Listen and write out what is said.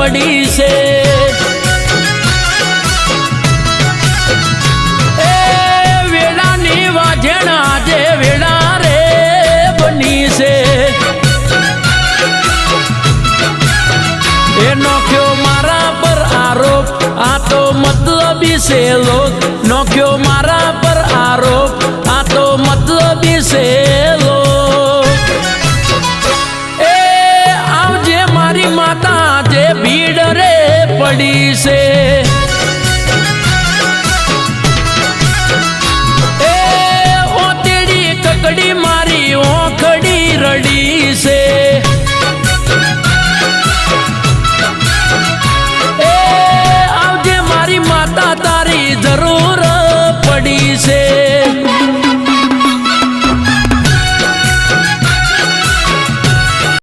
પડી છે એ વેળાની વાજણા જે વેળા રે બની છે એ નોખ્યો મારા પર આરોપ આ તો મતલબી છે લો